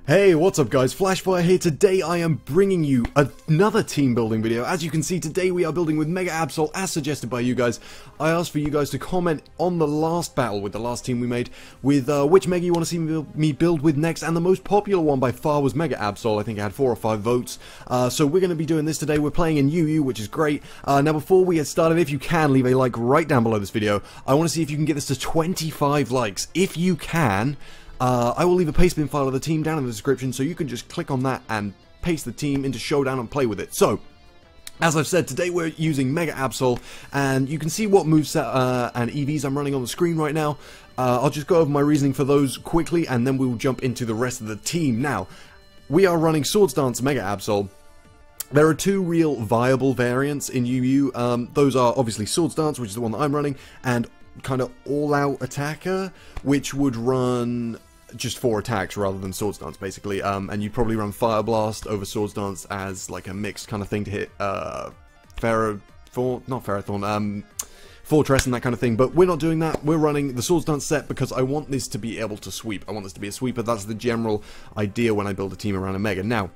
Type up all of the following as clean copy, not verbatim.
Hey, what's up guys, Flashfire here. Today I am bringing you another team building video. As you can see, today we are building with Mega Absol, as suggested by you guys. I asked for you guys to comment on the last battle with the last team we made, with which Mega you want to see me build with next, and the most popular one by far was Mega Absol. I think it had 4 or 5 votes. So we're going to be doing this today. We're playing in UU, which is great. Now before we get started, if you can, leave a like right down below this video. I want to see if you can get this to 25 likes. If you can, I will leave a pastebin file of the team down in the description, so you can just click on that and paste the team into Showdown and play with it. So, as I've said, today we're using Mega Absol, and you can see what moveset and EVs I'm running on the screen right now. I'll just go over my reasoning for those quickly, and then we'll jump into the rest of the team. Now, we are running Swords Dance Mega Absol. There are 2 real viable variants in UU. Those are obviously Swords Dance, which is the one that I'm running, and kind of all-out attacker, which would run just 4 attacks rather than Swords Dance, basically. And you'd probably run Fire Blast over Swords Dance as like a mixed kind of thing to hit Fortress and that kind of thing. But we're not doing that. We're running the Swords Dance set because I want this to be able to sweep. I want this to be a sweeper. That's the general idea when I build a team around a Mega. Now,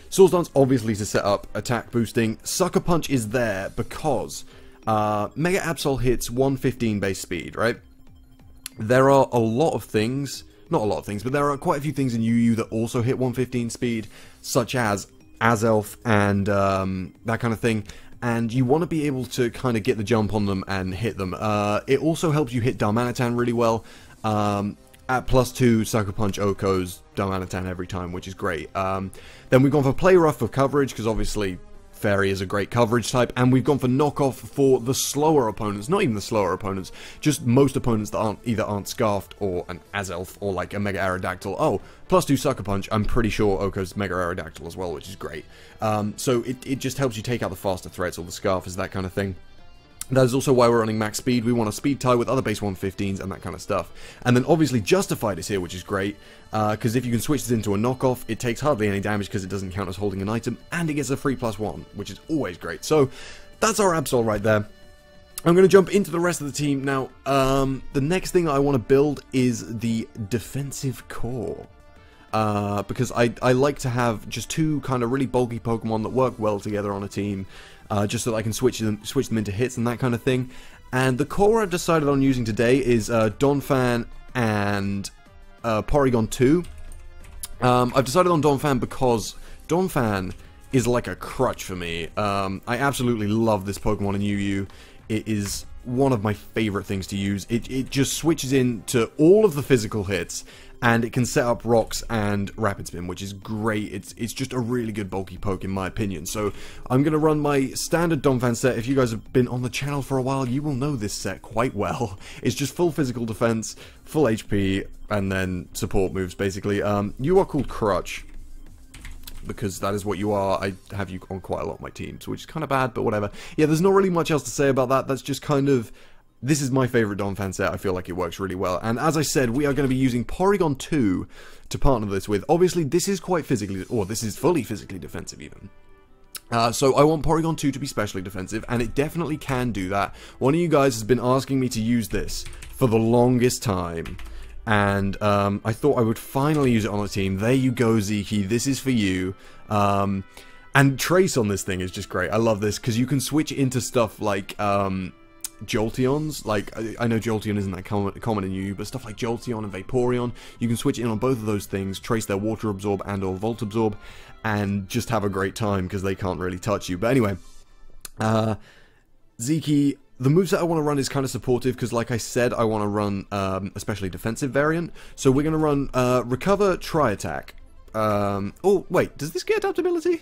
Swords Dance obviously to set up attack boosting. Sucker Punch is there because Mega Absol hits 115 base speed, right? There are a lot of things, not a lot of things, but there are quite a few things in UU that also hit 115 speed, such as Azelf and that kind of thing, and you want to be able to kind of get the jump on them and hit them. It also helps you hit Darmanitan really well. At +2, Sucker Punch Oko's Darmanitan every time, which is great. Then we've gone for Play Rough for coverage, because obviously Fairy is a great coverage type, and we've gone for Knockoff for the slower opponents. Not even the slower opponents, just most opponents that either aren't Scarfed or an Azelf or like a Mega Aerodactyl. Oh, +2 Sucker Punch, I'm pretty sure Oko's Mega Aerodactyl as well, which is great. So it just helps you take out the faster threats, or the Scarfers, that kind of thing. That is also why we're running max speed. We want a speed tie with other base 115s and that kind of stuff. And then obviously Justified is here, which is great, because if you can switch this into a knockoff, it takes hardly any damage because it doesn't count as holding an item, and it gets a free +1, which is always great. So that's our Absol right there. I'm going to jump into the rest of the team now. The next thing I want to build is the defensive core. Because I like to have just 2 kind of really bulky Pokemon that work well together on a team, just so that I can switch them into hits and that kind of thing. And the core I've decided on using today is Donphan and Porygon 2. I've decided on Donphan because Donphan is like a crutch for me. I absolutely love this Pokemon in UU. It is one of my favorite things to use. It just switches into all of the physical hits, and it can set up rocks and rapid spin, which is great. It's just a really good bulky poke in my opinion. So I'm going to run my standard Donphan set. If you guys have been on the channel for a while, you will know this set quite well. It's just full physical defense, full HP, and then support moves basically. You are called Crutch, because that is what you are. I have you on quite a lot of my teams, which is kind of bad, but whatever. Yeah, there's not really much else to say about that. That's just kind of... This is my favourite Donphan set. I feel like it works really well. And as I said, we are going to be using Porygon 2 to partner this with. Obviously, this is quite physically... or this is fully physically defensive, even. So I want Porygon 2 to be specially defensive, and it definitely can do that. One of you guys has been asking me to use this for the longest time. And I thought I would finally use it on the team. There you go, Zeke. This is for you. And Trace on this thing is just great. I love this, because you can switch into stuff like... Jolteons, like, I know Jolteon isn't that common in UU, but stuff like Jolteon and Vaporeon, you can switch in on both of those things, trace their Water Absorb and or Volt Absorb, and just have a great time, because they can't really touch you. But anyway, Zeke, the moveset I want to run is kind of supportive, because like I said, I want to run especially defensive variant, so we're going to run Recover, Tri-Attack. Oh, wait, does this get adaptability?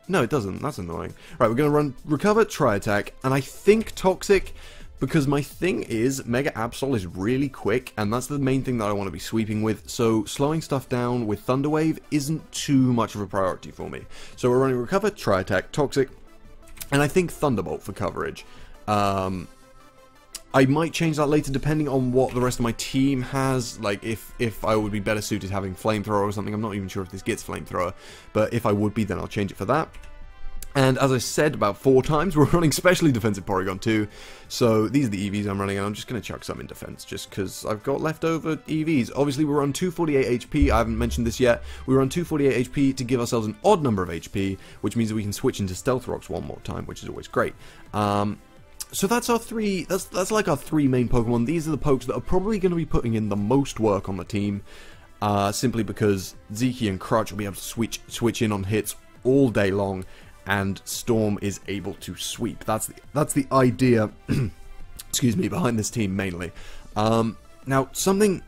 No, it doesn't. That's annoying. Right, we're going to run Recover, Tri-Attack, and I think Toxic, because my thing is Mega Absol is really quick, and that's the main thing that I want to be sweeping with, so slowing stuff down with Thunder Wave isn't too much of a priority for me. So we're running Recover, Tri-Attack, Toxic, and I think Thunderbolt for coverage. I might change that later depending on what the rest of my team has, like if I would be better suited having Flamethrower or something. I'm not even sure if this gets Flamethrower, but if I would be, then I'll change it for that. And as I said about 4 times, we're running Specially Defensive Porygon 2. So these are the EVs I'm running, and I'm just going to chuck some in defense, just because I've got leftover EVs. Obviously, we're on 248 HP. I haven't mentioned this yet. We're on 248 HP to give ourselves an odd number of HP, which means that we can switch into Stealth Rocks one more time, which is always great. So that's our 3, that's like our 3 main Pokemon. These are the pokes that are probably going to be putting in the most work on the team, simply because Zeke and Crutch will be able to switch in on hits all day long, and Storm is able to sweep. That's the idea, excuse me, behind this team mainly. Now, something,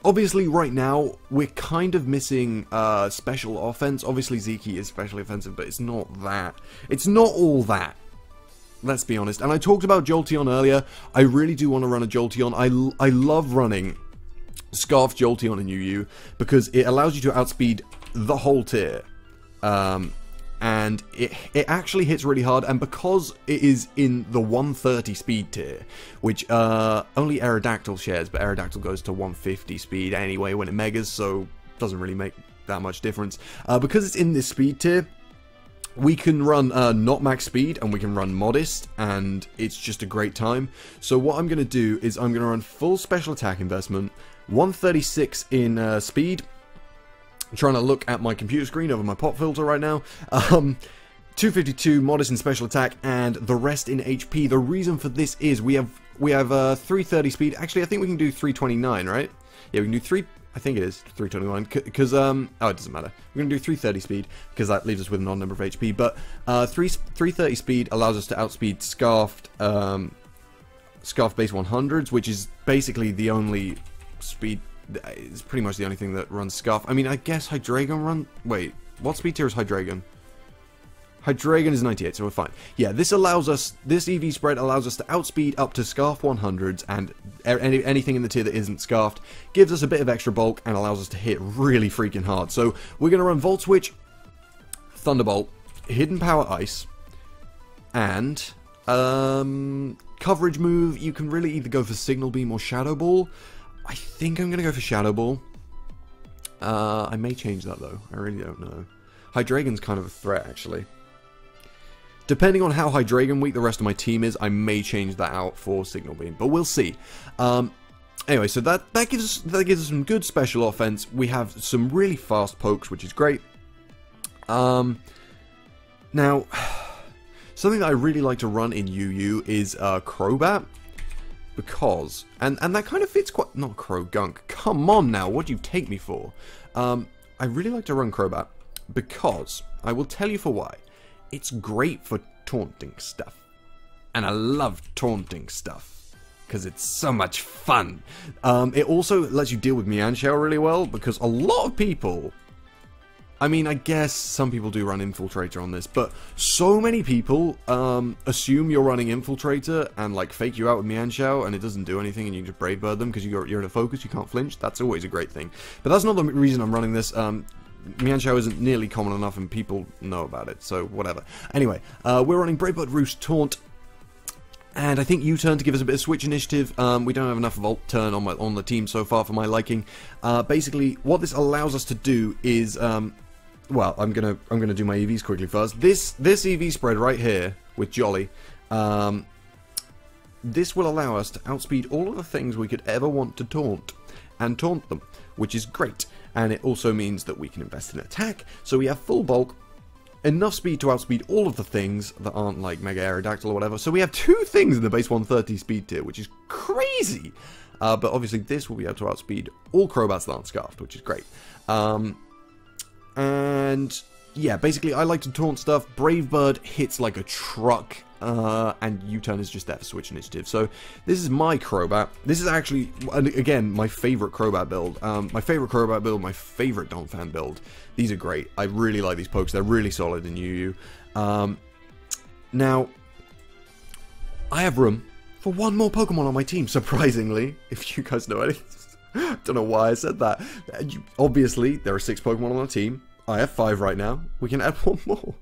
obviously right now, we're kind of missing special offense. Obviously Zeke is specially offensive, but it's not that. It's not all that. Let's be honest. And I talked about Jolteon earlier. I really do want to run a Jolteon. I love running Scarf Jolteon in UU because it allows you to outspeed the whole tier. And it actually hits really hard, and because it is in the 130 speed tier, which only Aerodactyl shares, but Aerodactyl goes to 150 speed anyway when it megas, so doesn't really make that much difference. Because it's in this speed tier, we can run not max speed, and we can run modest, and it's just a great time. So what I'm going to do is I'm going to run full special attack investment, 136 in speed. I'm trying to look at my computer screen over my pop filter right now. 252 modest in special attack, and the rest in HP. The reason for this is we have 330 speed. Actually, I think we can do 329, right? Yeah, we can do 3. I think it is 329 because oh, it doesn't matter. We're gonna do 330 speed because that leaves us with an odd number of HP. But 330 speed allows us to outspeed Scarfed Scarf base 100s, which is basically the only speed. It's pretty much the only thing that runs Scarf. I mean, I guess Hydreigon run... Wait, what speed tier is Hydreigon? Hydreigon is 98, so we're fine. Yeah, this allows us... This EV spread allows us to outspeed up to Scarf 100s, and anything in the tier that isn't Scarfed gives us a bit of extra bulk and allows us to hit really freaking hard. So, we're going to run Volt Switch, Thunderbolt, Hidden Power Ice, and... coverage move, you can really either go for Signal Beam or Shadow Ball. I think I'm going to go for Shadow Ball. I may change that though. I really don't know. Hydreigon's kind of a threat actually. Depending on how Hydreigon weak the rest of my team is, I may change that out for Signal Beam, but we'll see. Anyway, so that gives us some good special offense. We have some really fast pokes, which is great. Now, something that I really like to run in UU is Crobat. Because, and that kind of fits quite, not Crogunk, come on now, what do you take me for? I really like to run Crobat, because, I will tell you for why, it's great for taunting stuff, and I love taunting stuff, because it's so much fun. It also lets you deal with Mienshao really well, because a lot of people... I mean, I guess some people do run Infiltrator on this, but so many people assume you're running Infiltrator and like fake you out with Mienshao and it doesn't do anything and you just Brave Bird them because you're in a focus, you can't flinch. That's always a great thing. But that's not the reason I'm running this. Mienshao isn't nearly common enough and people know about it, so whatever. Anyway, we're running Brave Bird Roost Taunt. And I think U-Turn to give us a bit of switch initiative. We don't have enough Volt Turn on the team so far for my liking. Basically, what this allows us to do is... well, I'm gonna do my EVs quickly first. This EV spread right here with Jolly, this will allow us to outspeed all of the things we could ever want to taunt, and taunt them, which is great. And it also means that we can invest in attack, so we have full bulk, enough speed to outspeed all of the things that aren't like Mega Aerodactyl or whatever. So we have 2 things in the base 130 speed tier, which is crazy. But obviously this will be able to outspeed all Crobats that aren't Scarfed, which is great. And yeah, basically I like to taunt stuff. Brave Bird hits like a truck, and U-Turn is just there for switch initiative. So this is my Crobat. This is actually, again, my favorite Crobat build. My favorite Crobat build, my favorite Donphan build. These are great. I really like these pokes. They're really solid in UU. Now, I have room for 1 more Pokemon on my team, surprisingly, if you guys know anything. Don't know why I said that. Obviously, there are 6 Pokemon on the team. I have 5 right now. We can add 1 more.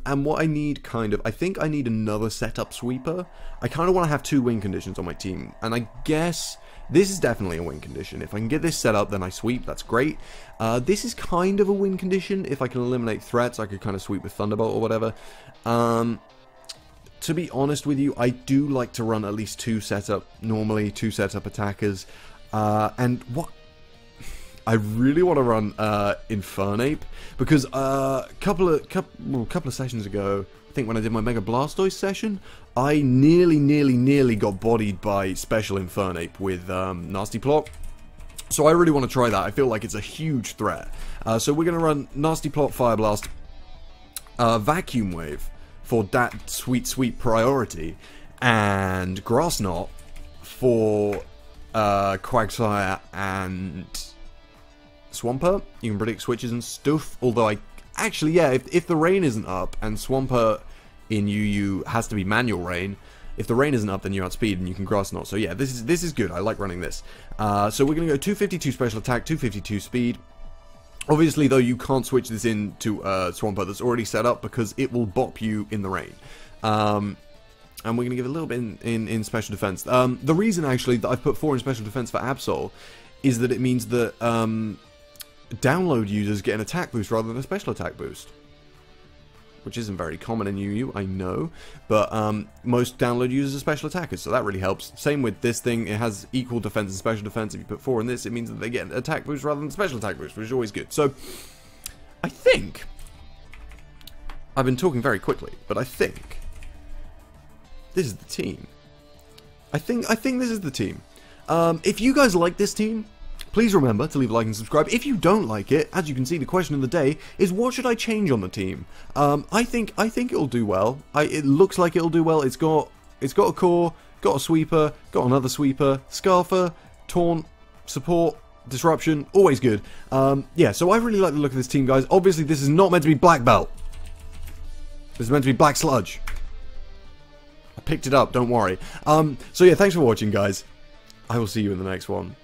And what I need, I think I need another setup sweeper. I kind of want to have 2 win conditions on my team. And I guess This is definitely a win condition. If I can get this set up, then I sweep. That's great. This is kind of a win condition. If I can eliminate threats, I could kind of sweep with Thunderbolt or whatever. To be honest with you, I do like to run at least two setup attackers. And what I really want to run Infernape, because a couple of sessions ago, I think when I did my Mega Blastoise session, I nearly got bodied by Special Infernape with Nasty Plot. So I really want to try that. I feel like it's a huge threat. So we're going to run Nasty Plot, Fire Blast, Vacuum Wave for that sweet priority, and Grass Knot for Quagsire and Swampert. You can predict switches and stuff, although actually, yeah, if the rain isn't up, and Swampert in UU has to be manual rain, if the rain isn't up, then you outspeed and you can Grass Knot. So yeah, this is good. I like running this. So we're going to go 252 special attack, 252 speed. Obviously, though, you can't switch this into Swampert that's already set up, because it will bop you in the rain. And we're going to give a little bit in special defense. The reason, actually, that I've put 4 in special defense for Absol is that it means that download users get an attack boost rather than a special attack boost, which isn't very common in UU, I know, but most download users are special attackers, so that really helps. Same with this thing, it has equal defense and special defense. If you put 4 in this, it means that they get an attack boost rather than special attack boost, which is always good. So, I think, I've been talking very quickly, but I think this is the team. I think this is the team. If you guys like this team, please remember to leave a like and subscribe. If you don't like it, as you can see, the question of the day is, what should I change on the team? I think it'll do well. It looks like it'll do well. It's got a core, got a sweeper, got another sweeper, Scarfer, taunt, support, disruption, always good. Yeah, so I really like the look of this team, guys. Obviously, this is not meant to be black belt. This is meant to be black sludge. I picked it up, don't worry. So yeah, thanks for watching, guys. I will see you in the next one.